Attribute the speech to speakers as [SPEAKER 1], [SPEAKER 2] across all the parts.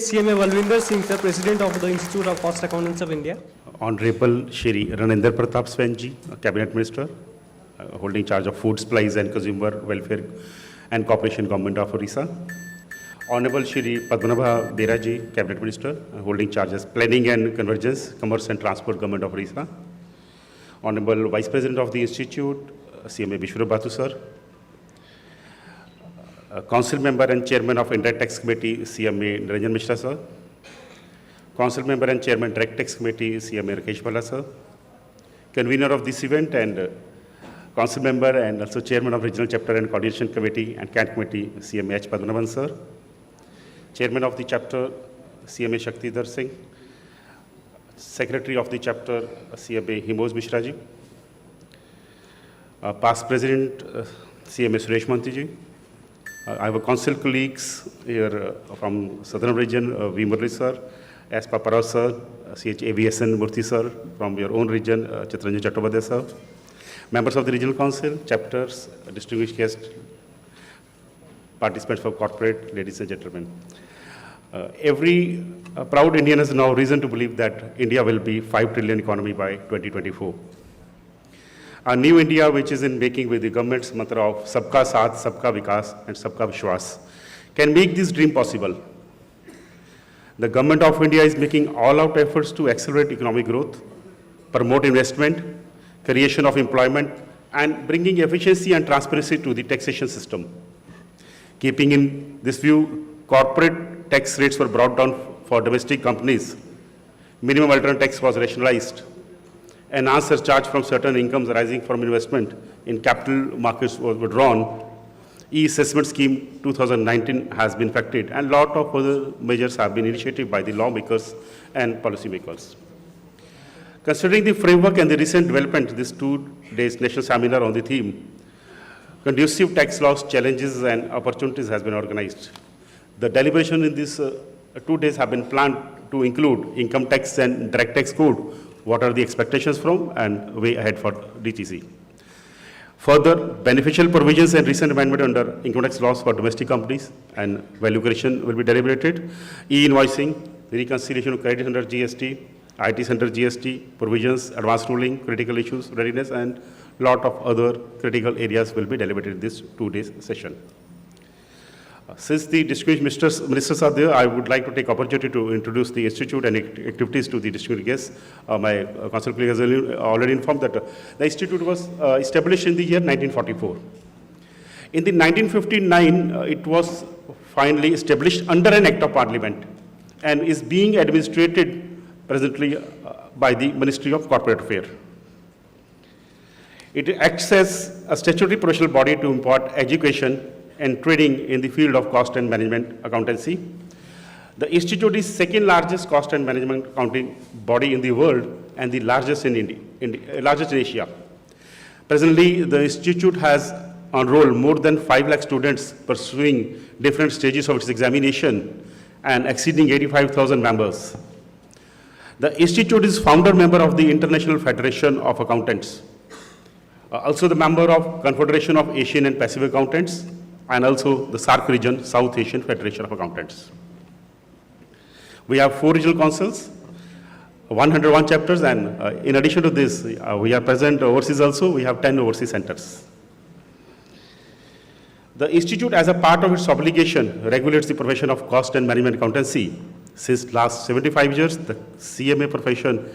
[SPEAKER 1] CMA Balwinder Singh, sir, President of the Institute of Cost Accountants of India.
[SPEAKER 2] Honorable Shri Ranendra Pratap Swainji, Cabinet Minister, holding charge of Food Supplies and Consumer Welfare and Corporation, Government of Orissa. Honorable Shri Padmanabha Beraji, Cabinet Minister, holding charge as Planning and Convergence, Commerce and Transport, Government of Orissa. Honorable Vice President of the Institute, CMA Vishwarath Batu, sir. Council Member and Chairman of Indirect Tax Committee, CMA Niranjan Mishra, sir. Council Member and Chairman Direct Tax Committee, CMA Rakesh Bhalla, sir. Convener of this event and Council Member and also Chairman of Regional Chapter and Coordination Committee and CAT Committee, CMA H. Padmanabhan, sir. Chairman of the Chapter, CMA Shaktidhar Singh. Secretary of the Chapter, CMA Himoj Mishra ji. Past President, CMA Suresh Manti ji. I have council colleagues here from Southern region, V. Murli sir, S. Paparao sir, CHAVSN Murthy sir, from your own region, Chitranjan Chattopadhyay sir, members of the regional council, chapters, distinguished guests, participants for corporate, ladies and gentlemen. Every proud Indian has now reason to believe that India will be 5 trillion economy by 2024. A new India, which is in making with the government's mantra of Sabka Saath, Sabka Vikas, and Sabka Vishwas, can make this dream possible. The government of India is making all-out efforts to accelerate economic growth, promote investment, creation of employment, and bringing efficiency and transparency to the taxation system. Keeping in this view, corporate tax rates were brought down for domestic companies. Minimum alternate tax was rationalized. Enhanced surcharge from certain incomes arising from investment in capital markets was withdrawn. E-assessment scheme 2019 has been effected, and a lot of other measures have been initiated by the lawmakers and policymakers. Considering the framework and the recent development, this 2 days national seminar on the theme, conducive tax laws, challenges and opportunities has been organized. The deliberation in these 2 days have been planned to include income tax and direct tax code. What are the expectations from and way ahead for DTC? Further, beneficial provisions and recent amendment under income tax laws for domestic companies and value creation will be deliberated. E-invoicing, reconciliation of credit under GST, ITs under GST, provisions, advanced ruling, critical issues, readiness, and lot of other critical areas will be deliberated in this 2 days session. Since the distinguished ministers are there, I would like to take opportunity to introduce the institute and activities to the distinguished guests. My council colleague has already informed that the institute was established in the year 1944. In the 1959, it was finally established under an act of parliament and is being administrated presently by the Ministry of Corporate Affairs. It acts as a statutory professional body to impart education and training in the field of cost and management accountancy. The institute is second largest cost and management accounting body in the world and the largest in Asia. Presently, the institute has enrolled more than 5 lakh students pursuing different stages of its examination and exceeding 85,000 members. The institute is founder member of the International Federation of Accountants, also the member of Confederation of Asian and Pacific Accountants, and also the SAARC region, South Asian Federation of Accountants. We have 4 regional councils, 101 chapters, and in addition to this, we are present overseas also. We have 10 overseas centers. The institute, as a part of its obligation, regulates the profession of cost and management accountancy. Since last 75 years, the CMA profession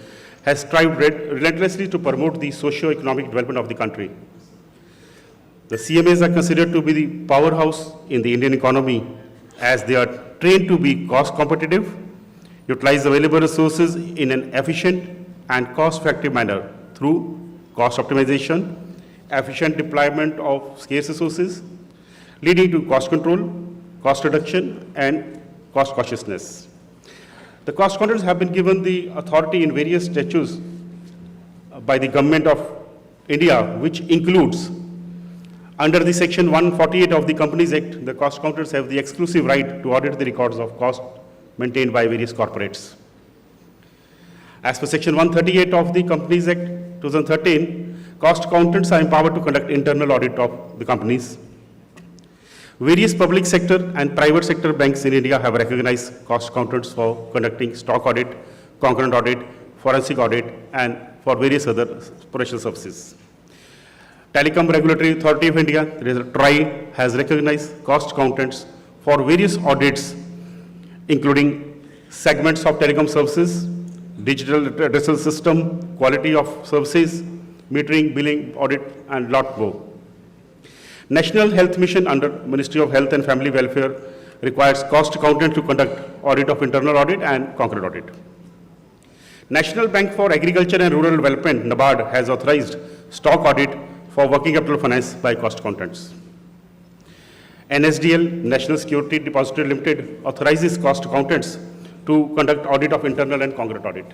[SPEAKER 2] has strived relentlessly to promote the socio-economic development of the country. The CMAs are considered to be the powerhouse in the Indian economy as they are trained to be cost competitive, utilize available resources in an efficient and cost-effective manner through cost optimization, efficient deployment of scarce resources, leading to cost control, cost reduction, and cost consciousness. The cost controllers have been given the authority in various statutes by the Government of India, which includes under the Section 148 of the Companies Act, the cost accountants have the exclusive right to audit the records of cost maintained by various corporates. As per Section 138 of the Companies Act 2013, cost accountants are empowered to conduct internal audit of the companies. Various public sector and private sector banks in India have recognized cost accountants for conducting stock audit, concurrent audit, forensic audit, and for various other professional services. Telecom Regulatory Authority of India, TRAI, has recognized cost accountants for various audits, including segments of telecom services, digital addressal system, quality of services, metering, billing, audit, and lot more. National Health Mission under Ministry of Health and Family Welfare requires cost accountant to conduct audit of internal audit and concurrent audit. National Bank for Agriculture and Rural Development, NABARD, has authorized stock audit for working capital finance by cost accountants. NSDL, National Security Depository Limited, authorizes cost accountants to conduct audit of internal and concurrent audit.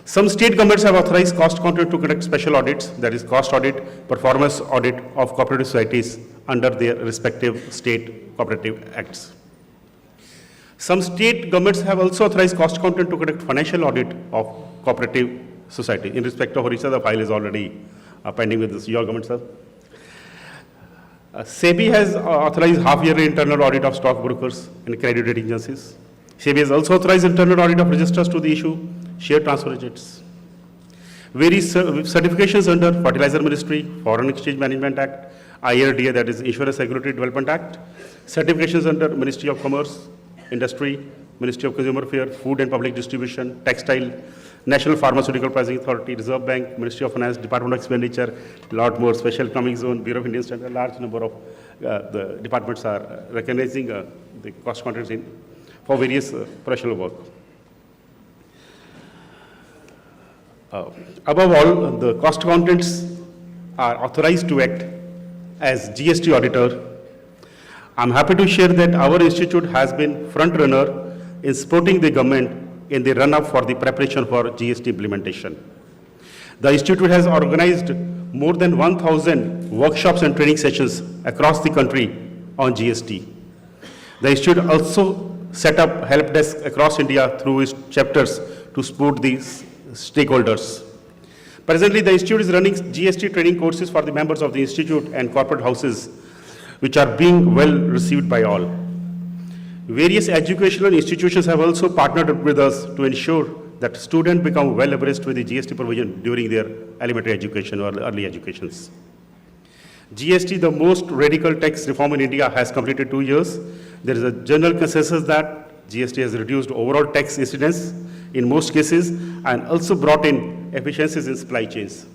[SPEAKER 2] Some state governments have authorized cost accountant to conduct special audits, that is cost audit, performance audit of cooperative societies under their respective state cooperative acts. Some state governments have also authorized cost accountant to conduct financial audit of cooperative society. In respect of Orissa, the file is already pending with this, your government, sir. SEBI has authorized half-yearly internal audit of stockbrokers and credit rating agencies. SEBI has also authorized internal audit of registers to the issue share transfer agents. Various certifications under Fertilizer Ministry, Foreign Exchange Management Act, IRDA, that is Insurance Regulatory Development Act, certifications under Ministry of Commerce, Industry, Ministry of Consumer Affairs, Food and Public Distribution, Textile, National Pharmaceutical Pricing Authority, Reserve Bank, Ministry of Finance, Department of Expenditure, a lot more, Special Economic Zone, Bureau of Indian Standards, a large number of the departments are recognizing the cost contents for various professional work. Above all, the cost accountants are authorized to act as GST auditor. I'm happy to share that our institute has been front runner in supporting the government in the run-up for the preparation for GST implementation. The institute has organized more than 1,000 workshops and training sessions across the country on GST. The institute also set up help desks across India through its chapters to support these stakeholders. Presently, the institute is running GST training courses for the members of the institute and corporate houses, which are being well received by all. Various educational institutions have also partnered with us to ensure that students become well abreast with the GST provision during their elementary education or early educations. GST, the most radical tax reform in India, has completed 2 years. There is a general consensus that GST has reduced overall tax incidence in most cases and also brought in efficiencies in supply chains.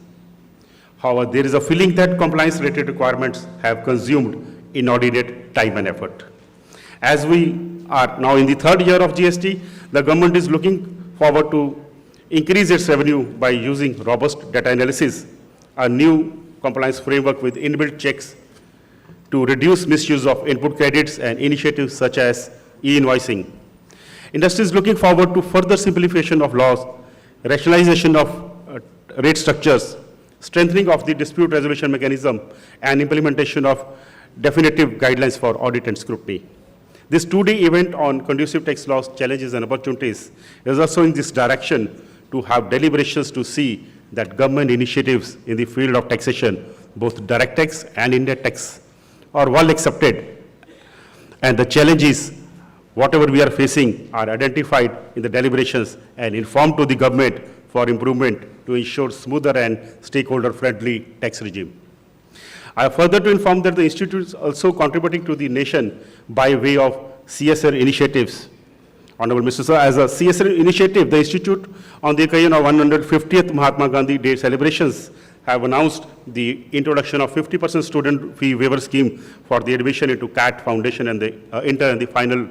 [SPEAKER 2] However, there is a feeling that compliance-related requirements have consumed inordinate time and effort. As we are now in the 3rd year of GST, the government is looking forward to increase its revenue by using robust data analysis, a new compliance framework with inbuilt checks to reduce misuse of input credits and initiatives such as e-invoicing. Industry is looking forward to further simplification of laws, rationalization of rate structures, strengthening of the dispute resolution mechanism, and implementation of definitive guidelines for audit and scrutiny. This two-day event on conducive tax laws, challenges and opportunities is also in this direction to have deliberations to see that government initiatives in the field of taxation, both direct tax and indirect tax, are well accepted, and the challenges whatever we are facing are identified in the deliberations and informed to the government for improvement to ensure smoother and stakeholder-friendly tax regime. I have further to inform that the institute is also contributing to the nation by way of CSR initiatives. Honorable Mr. Sir, as a CSR initiative, the institute on the occasion of 150th Mahatma Gandhi Day celebrations have announced the introduction of 50% student fee waiver scheme for the admission into CAT Foundation and the inter and the final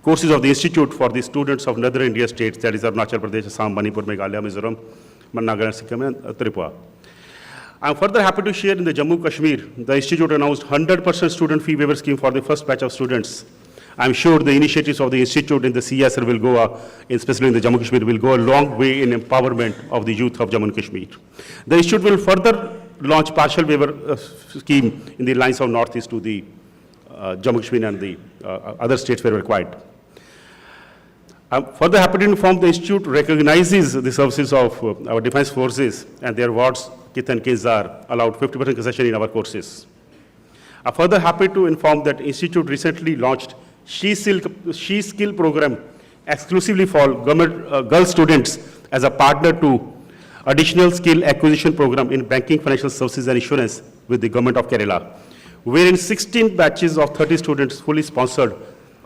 [SPEAKER 2] courses of the institute for the students of northern India states, that is Arunachal Pradesh, Assam, Manipur, Meghalaya, Mizoram, Nagaland, Sikkim, and Tripura. I am further happy to share in the Jammu Kashmir, the institute announced 100% student fee waiver scheme for the first batch of students. I am sure the initiatives of the institute in the CSR will go, especially in the Jammu Kashmir, will go a long way in empowerment of the youth of Jammu Kashmir. The institute will further launch partial waiver scheme in the lines of northeast to the Jammu Kashmir and the other states where required. I'm further happy to inform the institute recognizes the services of our defense forces and their wards, kith and kins are allowed 50% concession in our courses. I'm further happy to inform that Institute recently launched She Skill program exclusively for girl students as a partner to additional skill acquisition program in banking, financial services and insurance with the government of Kerala, wherein 16 batches of 30 students fully sponsored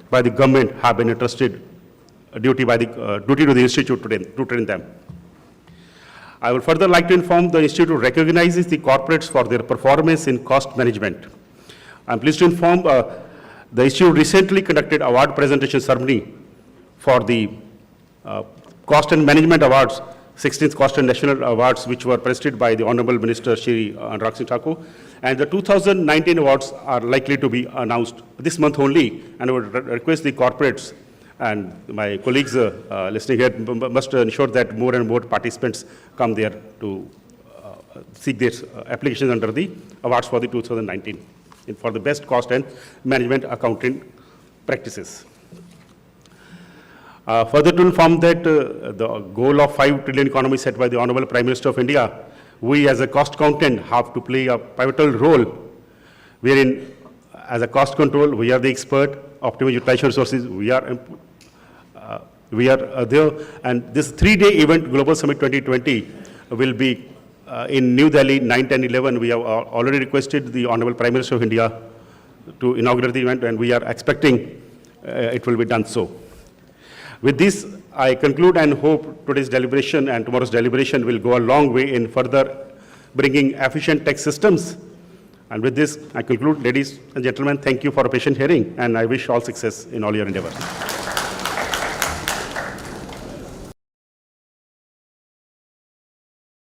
[SPEAKER 2] by the government have been entrusted duty to the institute to train them. I would further like to inform the institute recognizes the corporates for their performance in cost management. I'm pleased to inform the institute recently conducted award presentation ceremony for the Cost and Management Awards, 16th Cost and National Awards, which were presented by the Honorable Minister Shri Anurag Singh Thakur. And the 2019 awards are likely to be announced this month only, and I would request the corporates and my colleagues listening here must ensure that more and more participants come there to seek their applications under the awards for the 2019 for the best cost and management accounting practices. Further to inform that the goal of 5 trillion economy set by the Honorable Prime Minister of India, we as a cost accountant have to play a pivotal role, wherein as a cost control, we are the expert, optimal utilization resources, we are there, and this 3-day event, Global Summit 2020, will be in New Delhi, 9, 10, 11. We have already requested the Honorable Prime Minister of India to inaugurate the event, and we are expecting it will be done so. With this, I conclude and hope today's deliberation and tomorrow's deliberation will go a long way in further bringing efficient tax systems. And with this, I conclude. Ladies and gentlemen, thank you for a patient hearing, and I wish all success in all your endeavors.